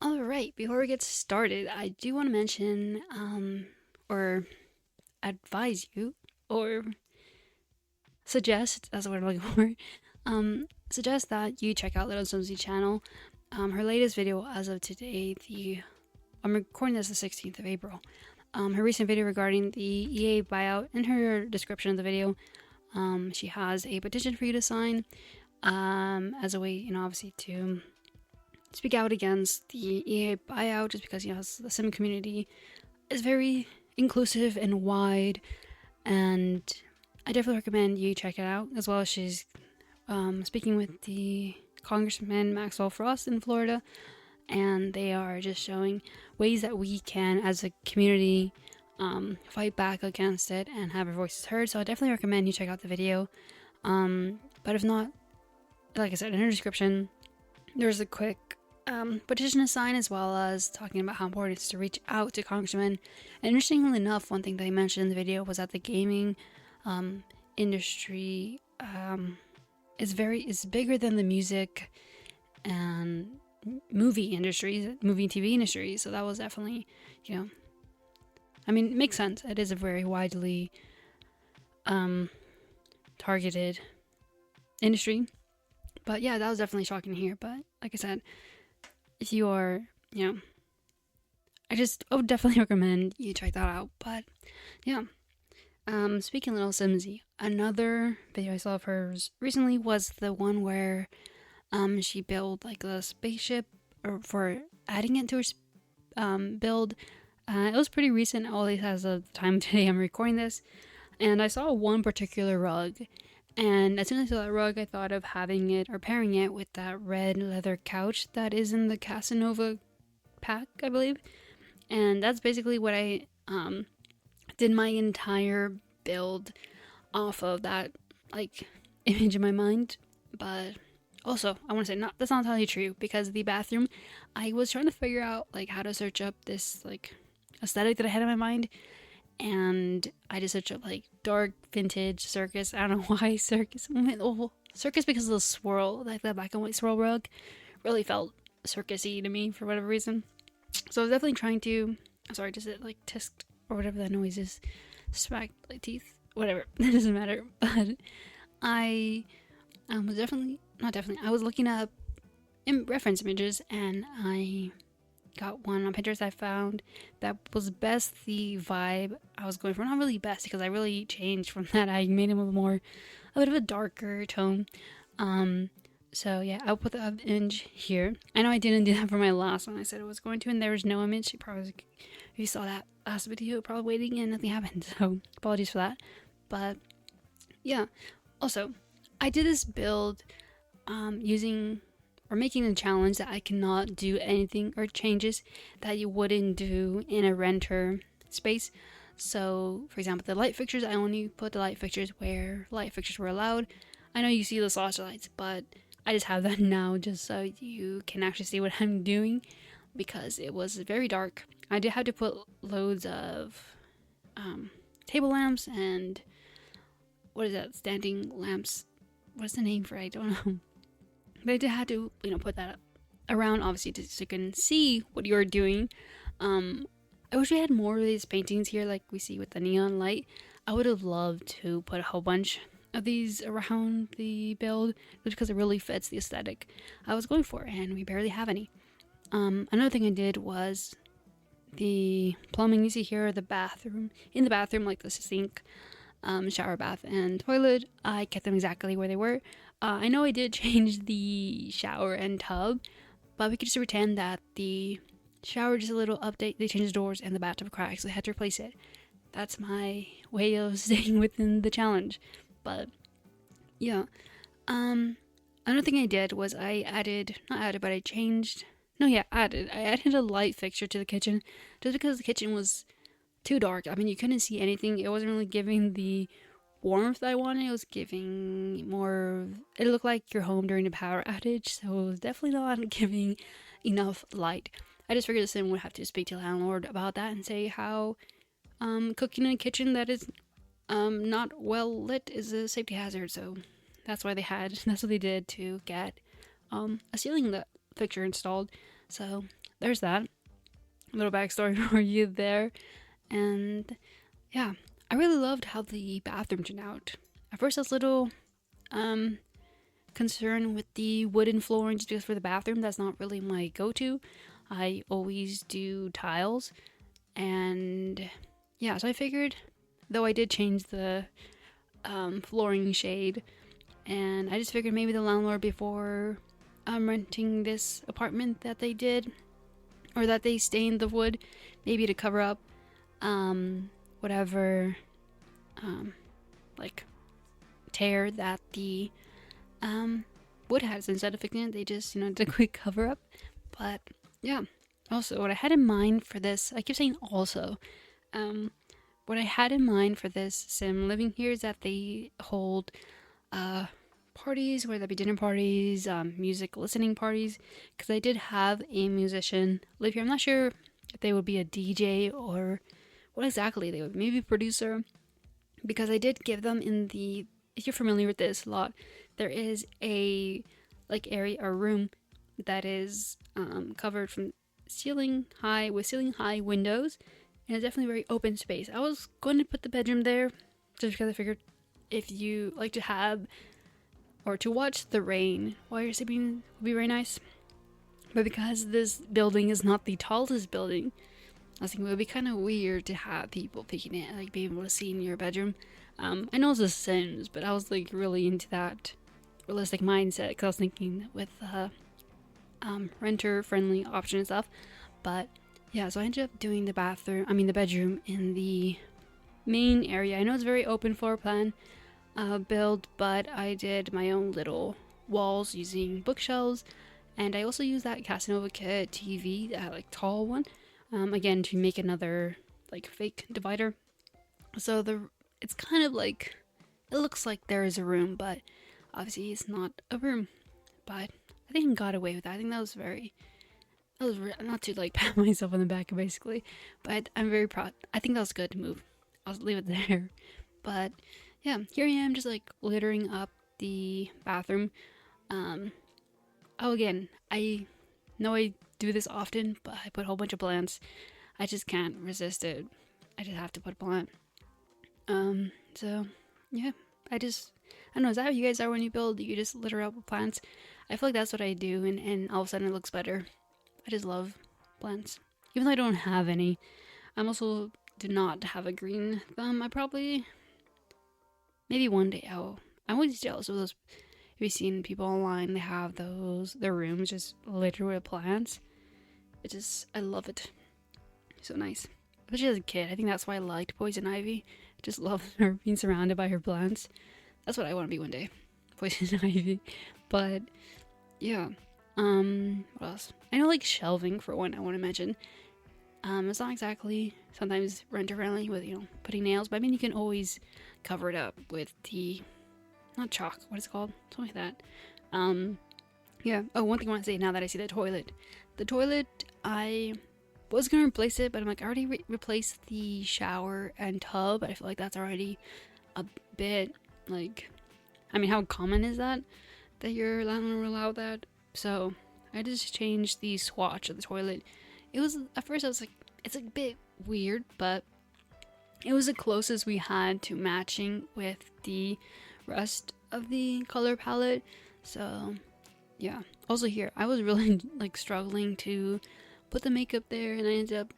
All right, before we get started, I do want to mention, or advise you, or suggest, that's what I'm looking for, suggest that you check out lilsimsie channel. Her latest video as of today, I'm recording this the 16th of April. Her recent video regarding the EA buyout, in her description of the video, she has a petition for you to sign, as a way, obviously to speak out against the EA buyout, just because the sim community is very inclusive and wide, and I definitely recommend you check it out. As well as she's speaking with the Congressman Maxwell Frost in Florida, and they are just showing ways that we can, as a community, fight back against it and have our voices heard. So I definitely recommend you check out the video. But if not, like I said in her description, there's a quick petition to sign, as well as talking about how important it is to reach out to congressmen. And interestingly enough, one thing that I mentioned in the video was that the gaming industry is bigger than the music and movie and TV industry. So that was definitely, it makes sense. It is a very widely targeted industry. But yeah, that was definitely shocking to hear. But like I said, if you are, I would definitely recommend you check that out. But yeah, speaking of lilsimsie, another video I saw of hers recently was the one where she built like a spaceship, or for adding it to her build. It was pretty recent, at least as of the time today I'm recording this, and I saw one particular rug. And as soon as I saw that rug, I thought of having it or pairing it with that red leather couch that is in the Casanova pack, I believe. And that's basically what I did my entire build off of that image in my mind. But also, I want to say that's not entirely true, because the bathroom, I was trying to figure out how to search up this aesthetic that I had in my mind. And I just searched up dark vintage circus. I don't know why circus. Circus because of the swirl, that black and white swirl rug, really felt circusy to me for whatever reason. So I was definitely trying to. Sorry, does it tisk or whatever that noise is? Smack teeth, whatever. That doesn't matter. But I was definitely not definitely. I was looking up reference images, and I got one on Pinterest I found that was best the vibe I was going for. Not really best, because I really changed from that. I made him a bit of a darker tone. So yeah, I'll put the image here. I know I didn't do that for my last one. I said I was going to, and there was no image. If you saw that last video, probably waiting and nothing happened. So apologies for that. But yeah, also I did this build making a challenge that I cannot do anything or changes that you wouldn't do in a renter space. So, for example, the light fixtures, I only put the light fixtures where light fixtures were allowed. I know you see the saucer lights, but I just have that now just so you can actually see what I'm doing, because it was very dark. I did have to put loads of table lamps and standing lamps. What's the name for it? I don't know. But I did have to, put that around, obviously, so you can see what you're doing. I wish we had more of these paintings here, like we see with the neon light. I would have loved to put a whole bunch of these around the build, just because it really fits the aesthetic I was going for, and we barely have any. Another thing I did was the plumbing. You see here, the bathroom. In the bathroom, like the sink, shower, bath, and toilet, I kept them exactly where they were. I know I did change the shower and tub, but we could just pretend that the shower, just a little update. They changed the doors and the bathtub cracked, so I had to replace it. That's my way of staying within the challenge. But yeah, another thing I did was I added a light fixture to the kitchen, just because the kitchen was too dark. You couldn't see anything. It wasn't really giving the warmth I wanted. It was giving more. It looked like your home during a power outage, so it was definitely not giving enough light. I just figured the sim would have to speak to the landlord about that and say how cooking in a kitchen that is not well lit is a safety hazard. So that's what they did to get a ceiling fixture installed. So there's that little backstory for you there. And yeah, I really loved how the bathroom turned out. At first I was a little concerned with the wooden flooring just because for the bathroom that's not really my go-to. I always do tiles. And yeah, so I figured, though I did change the flooring shade, and I just figured maybe the landlord, before renting this apartment that they did, or that they stained the wood, maybe to cover up whatever like tear that the wood has. Instead of fixing it, they just did a quick cover up. But yeah, also what I had in mind for this, I keep saying also, what I had in mind for this sim living here is that they hold parties, whether that be dinner parties, music listening parties, because I did have a musician live here. I'm not sure if they would be a DJ or what exactly they would, maybe a producer, because I did give them in the, if you're familiar with this a lot, there is a area or room that is covered from ceiling high with ceiling high windows, and it's definitely very open space. I was going to put the bedroom there just because I figured if you like to have or to watch the rain while you're sleeping would be very nice. But because this building is not the tallest building, I was thinking it would be kind of weird to have people peeking in, like being able to see in your bedroom. I know it's The Sims, but I was really into that realistic mindset because I was thinking with renter friendly option and stuff. But yeah, so I ended up doing the bedroom in the main area. I know it's very open floor plan build, but I did my own little walls using bookshelves, and I also used that Casanova kit TV, that tall one, again to make another fake divider. So it's kind of it looks like there is a room, but obviously it's not a room. But I think I got away with that. I think that was not to pat myself on the back basically, but I'm very proud. I think that was good to move. I'll leave it there. But yeah, here I am just littering up the bathroom. Again, I know I do this often, but I put a whole bunch of plants. I just can't resist it. I just have to put a plant. So yeah, I don't know, is that how you guys are when you build? You just litter up with plants? I feel like that's what I do, and all of a sudden it looks better. I just love plants. Even though I don't have any. I also do not have a green thumb. Maybe one day I'm always jealous of those. If you've seen people online, they have their rooms just littered with plants. I love it. So nice. Especially as a kid, I think that's why I liked Poison Ivy. I just love her being surrounded by her plants. That's what I want to be one day. Poison Ivy. But yeah. What else? I know shelving for one I want to mention. It's not exactly sometimes renter friendly with putting nails, but you can always cover it up with not chalk, what is it called? Something like that. Yeah. Oh, one thing I want to say now that I see the toilet. The toilet, I was going to replace it, but I'm I already replaced the shower and tub. I feel like that's already a bit how common is that your landlord will allow that? So I just changed the swatch of the toilet. It was, at first I was it's a bit weird, but it was the closest we had to matching with the rest of the color palette. So yeah. Also here, I was really struggling to put the makeup there, and I ended up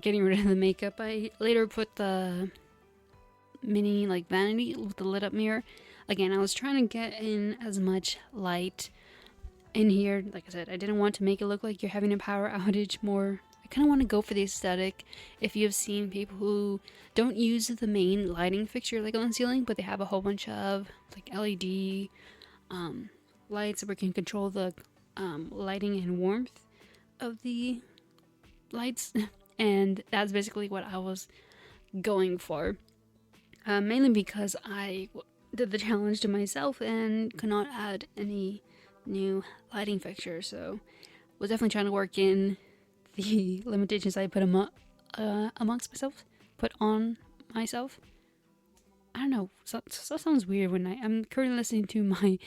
getting rid of the makeup. I later put the mini vanity with the lit up mirror. Again, I was trying to get in as much light in here. Like I said, I didn't want to make it look like you're having a power outage more. I kind of want to go for the aesthetic. If you've seen people who don't use the main lighting fixture on the ceiling, but they have a whole bunch of LED lights where you can control the lighting and warmth of the lights. And that's basically what I was going for. Mainly because I did the challenge to myself and could not add any new lighting fixture, so was definitely trying to work in the limitations I put amongst myself, put on myself. I don't know, so sounds weird when I'm currently listening to my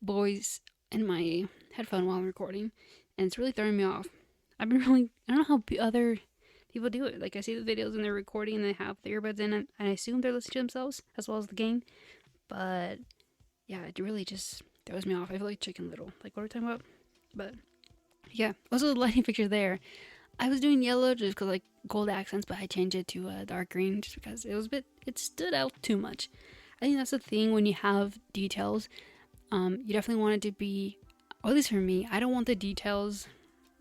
voice in my headphone while I'm recording, and it's really throwing me off. I've been really, I don't know how other people do it. Like, I see the videos and they're recording and they have the earbuds in, and I assume they're listening to themselves as well as the game. But yeah, it really just throws me off. I feel like Chicken Little. Like, what are we talking about? But yeah, also the lighting fixture there. I was doing yellow just because like gold accents, but I changed it to dark green just because it was a bit, it stood out too much. I think that's the thing when you have details. You definitely want it to be, or at least for me, I don't want the details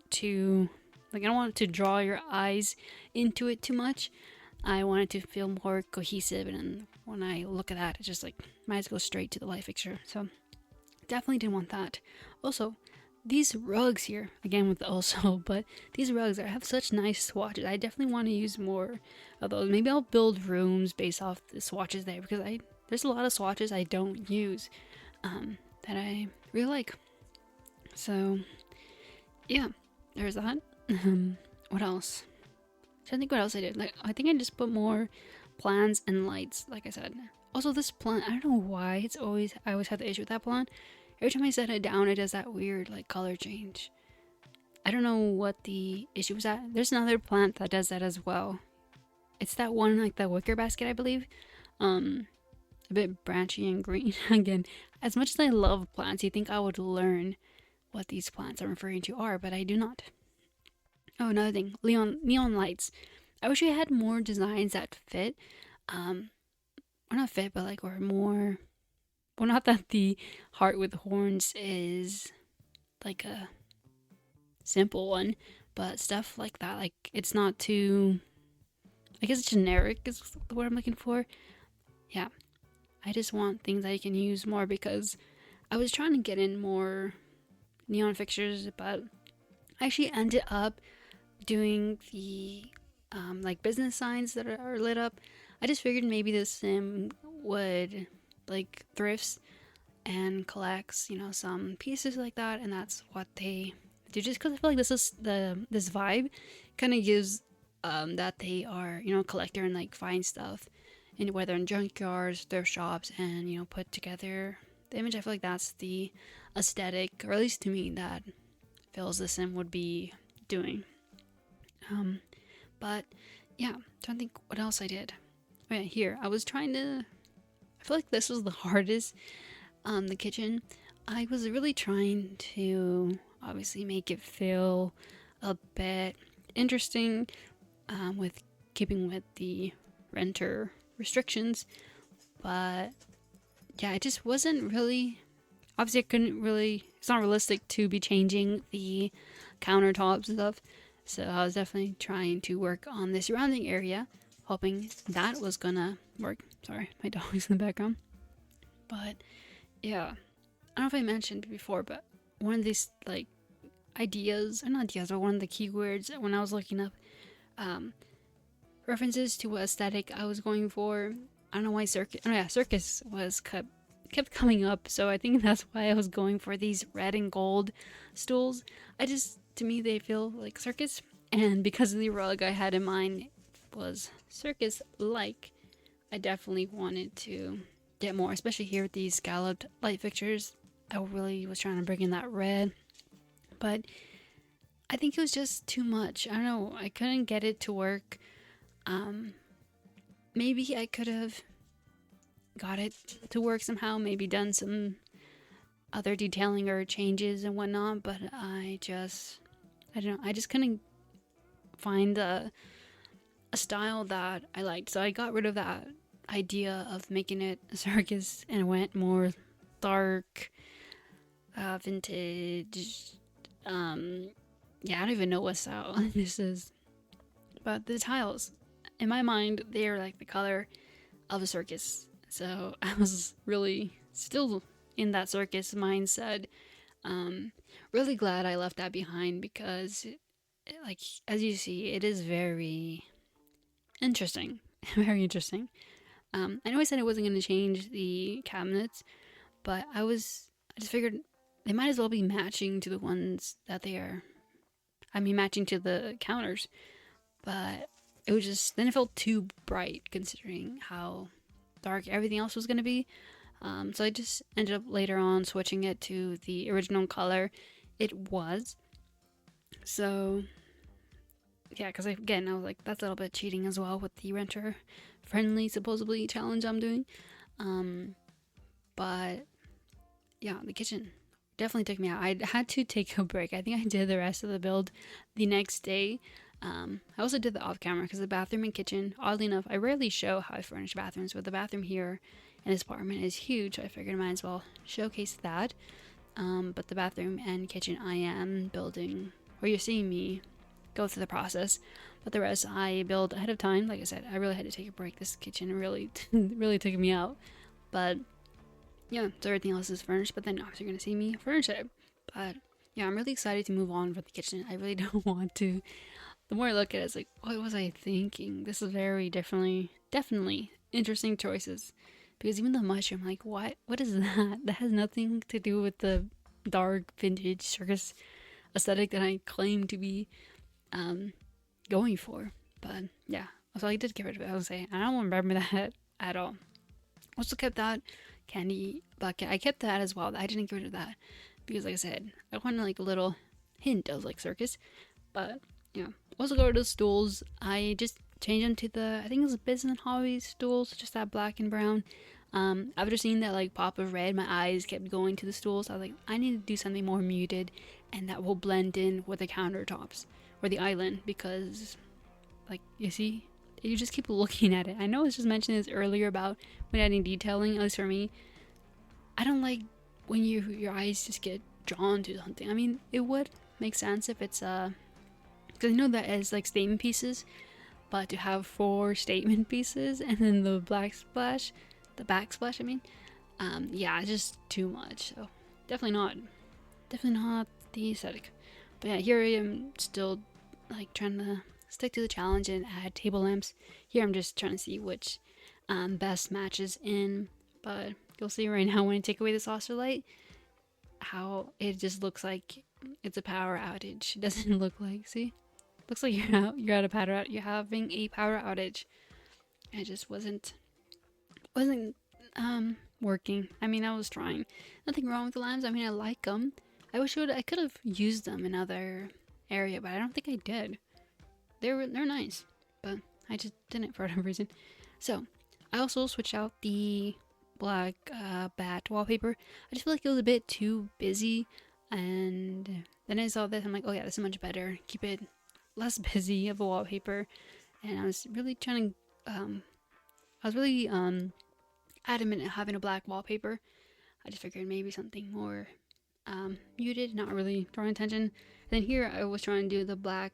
to, like, I don't want it to draw your eyes into it too much. I want it to feel more cohesive, and when I look at that, it's just like my eyes go straight to the light fixture. So definitely didn't want that. Also, these rugs here, again with the also, but these rugs have such nice swatches. I definitely want to use more of those. Maybe I'll build rooms based off the swatches there, because there's a lot of swatches I don't use that I really like. So yeah, there's that. What else? I think what else I did. Like, I think I just put more plants and lights, like I said. Also, this plant, I don't know why I always have the issue with that plant. Every time I set it down, it does that weird like color change. I don't know what the issue was at. There's another plant that does that as well. It's that one, like the wicker basket, I believe. A bit branchy and green. Again, as much as I love plants, you think I would learn what these plants I'm referring to are, but I do not. Oh, another thing, neon lights. I wish I had more designs that fit. Or not fit, but like, or more. Well, not that the heart with horns is like a simple one, but stuff like that. Like, it's not too, I guess generic is the word I'm looking for. Yeah, I just want things I can use more, because I was trying to get in more neon fixtures, but I actually ended up doing the like business signs that are lit up. I just figured maybe the sim would like thrifts and collects, some pieces like that, and that's what they do. Just because I feel like this vibe kind of gives that they are a collector and like find stuff, and whether in junkyards, thrift shops, and put together the image. I feel like that's the aesthetic, or at least to me, that feels the sim would be doing. But yeah, I'm trying to think what else I did. Oh yeah, here I was trying to. I feel like this was the hardest. The kitchen. I was really trying to obviously make it feel a bit interesting, with keeping with the renter restrictions, but yeah, it just wasn't really. Obviously, I couldn't really. It's not realistic to be changing the countertops and stuff. So I was definitely trying to work on the surrounding area, hoping that was gonna work. Sorry, my dog is in the background. But yeah, I don't know if I mentioned before, but one of these like ideas, or not ideas, but one of the keywords when I was looking up references to what aesthetic I was going for. I don't know why circus was kept coming up, so I think that's why I was going for these red and gold stools. To me, they feel like circus, and because of the rug I had in mind was circus-like, I definitely wanted to get more, especially here with these scalloped light fixtures. I really was trying to bring in that red, but I think it was just too much. I don't know, I couldn't get it to work. Maybe I could have got it to work somehow, maybe done some other detailing or changes and whatnot, but I don't know, I just couldn't find a style that I liked. So I got rid of that idea of making it a circus and went more dark, vintage. Yeah, I don't even know what style this is. But the tiles, in my mind, they are like the color of a circus. So I was really still in that circus mindset. Really glad I left that behind, because like, as you see, it is very interesting. Very interesting. I know I said I wasn't going to change the cabinets, but I just figured they might as well be matching to the ones that they are. I mean, matching to the counters. But it was just, then it felt too bright considering how dark everything else was going to be. So I just ended up later on switching it to the original color it was. So yeah, because again, I was like, that's a little bit cheating as well with the renter friendly supposedly challenge I'm doing. But yeah, the kitchen definitely took me out. I had to take a break. I think I did the rest of the build the next day. I also did the off camera because the bathroom and kitchen, oddly enough, I rarely show how I furnish bathrooms, but the bathroom here in this apartment is huge, so I figured I might as well showcase that. But the bathroom and kitchen I am building, or you're seeing me go through the process, but the rest I build ahead of time. Like I said, I really had to take a break. This kitchen really really took me out. But yeah, so everything else is furnished, but then obviously you're gonna see me furnish it. But yeah, I'm really excited to move on for the kitchen. I really don't want to. The more I look at it, it's like, what was I thinking? This is very definitely interesting choices. Because even the mushroom, like, what is that? That has nothing to do with the dark vintage circus aesthetic that I claim to be going for. But yeah, so I did get rid of it. I was saying, I don't remember that at all. Also kept that candy bucket. I kept that as well. I didn't get rid of that because, like I said, I wanted like a little hint of like circus. But yeah, also got rid of the stools. I just changed them to the, I think it was business and hobby stools, just that black and brown. After seeing that like pop of red, my eyes kept going to the stools. I was like, I need to do something more muted and that will blend in with the countertops or the island, because like, you see, you just keep looking at it. I know I was just mentioning this earlier about when adding detailing, at least for me. I don't like when your eyes just get drawn to something. I mean, it would make sense if it's because I know that as like statement pieces, but to have 4 statement pieces and then the backsplash, I mean, yeah, it's just too much. So definitely not the aesthetic. But yeah, here I am still like trying to stick to the challenge and add table lamps. Here I'm just trying to see which best matches in. But you'll see right now when I take away the saucer light, how it just looks like it's a power outage. It doesn't look like, see? Looks like you're at a power out. You're having a power outage. It just wasn't working. I mean, I was trying. Nothing wrong with the lamps. I mean, I like them. I could have used them in other area, but I don't think I did. They're nice, but I just didn't for whatever reason. So I also switched out the black bat wallpaper. I just feel like it was a bit too busy, and then I saw this. I'm like, oh yeah, this is much better. Keep it less busy of a wallpaper. And I was really trying to adamant at having a black wallpaper. I just figured maybe something more muted, not really drawing attention. And then here I was trying to do the black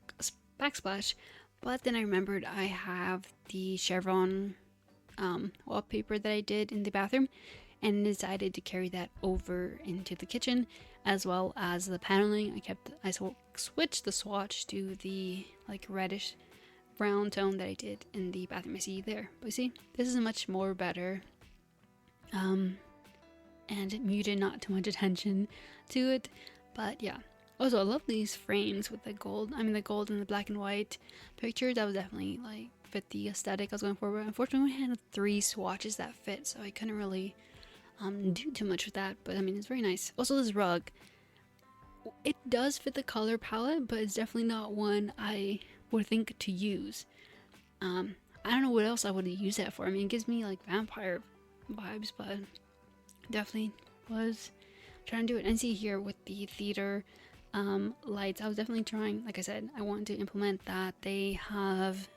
backsplash, but then I remembered I have the chevron wallpaper that I did in the bathroom, and decided to carry that over into the kitchen, as well as the paneling. I switched the swatch to the like reddish brown tone that I did in the bathroom. I see there, but you see, this is much more better, and it muted, not too much attention to it. But yeah, also I love these frames with the gold. I mean, the gold and the black and white pictures. That was definitely like fit the aesthetic I was going for. But unfortunately, we had 3 swatches that fit, so I couldn't really do too much with that. But I mean, it's very nice. Also, this rug, it does fit the color palette, but it's definitely not one I would think to use. I don't know what else I would use that for. I mean, it gives me like vampire vibes, but definitely was trying to do it. And see here with the theater lights, I was definitely trying, like I said, I want to implement that. They have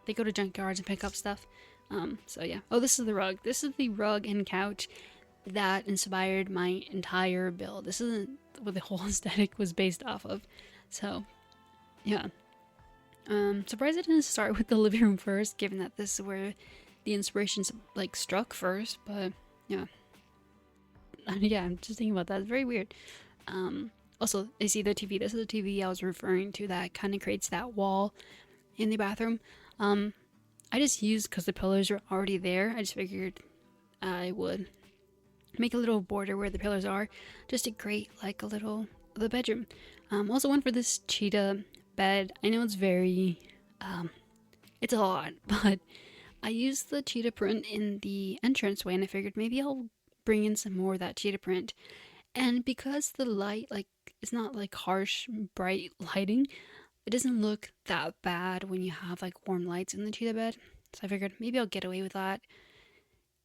they go to junkyards and pick up stuff. So yeah. Oh, this is the rug. This is the rug and couch that inspired my entire build. This isn't what the whole aesthetic was based off of. So yeah. Surprised I didn't start with the living room first, given that this is where the inspirations like struck first. But yeah. Yeah, I'm just thinking about that. It's very weird. Also, I see the TV. This is the TV I was referring to that kind of creates that wall in the bathroom. I just used, because the pillars are already there, I just figured I would make a little border where the pillars are, just to create like a little, the bedroom. Also went for this cheetah bed. I know it's very, it's a lot, but I used the cheetah print in the entranceway, and I figured maybe I'll bring in some more of that cheetah print. And because the light, like, it's not like harsh, bright lighting, it doesn't look that bad when you have like warm lights in the cheetah bed. So I figured maybe I'll get away with that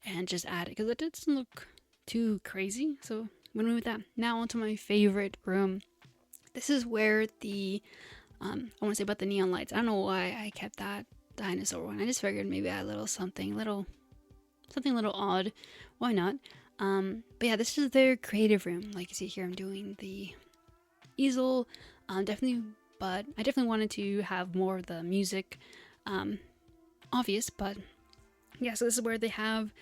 and just add it because it doesn't look too crazy. So went away with that. Now onto my favorite room. This is where the I want to say about the neon lights. I don't know why I kept that dinosaur one. I just figured maybe add a little something a little odd. Why not? But yeah, this is their creative room. Like you see here, I'm doing the easel. Definitely, but I definitely wanted to have more of the music obvious. But yeah, so this is where they have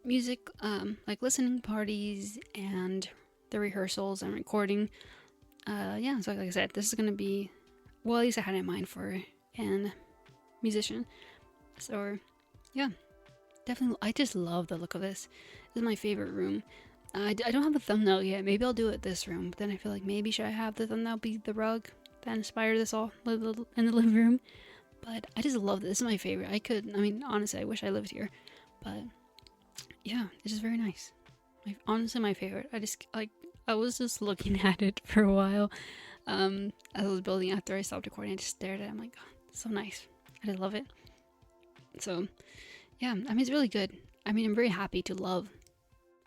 music, like listening parties and the rehearsals and recording. Yeah, so like I said, this is gonna be, well, at least I had it in mind for a musician. So yeah, definitely, I just love the look of this. This is my favorite room. I don't have a thumbnail yet. Maybe I'll do it this room, but then I feel like maybe should I have the thumbnail be the rug that inspired this all in the living room. But I just love this. This is my favorite. Honestly, I wish I lived here, but yeah, it's just very nice. Honestly, my favorite. I was just looking at it for a while as I was building. After I stopped recording, I just stared at it. I'm like, oh, it's so nice. I just love it. So yeah, it's really good. I'm very happy to love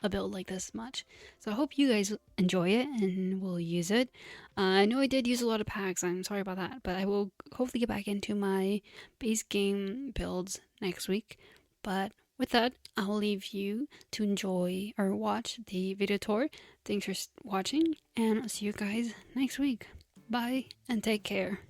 a build like this much. So I hope you guys enjoy it and will use it. I know I did use a lot of packs. I'm sorry about that, but I will hopefully get back into my base game builds next week. But with that, I'll leave you to enjoy or watch the video tour. Thanks for watching, and I'll see you guys next week. Bye, and take care.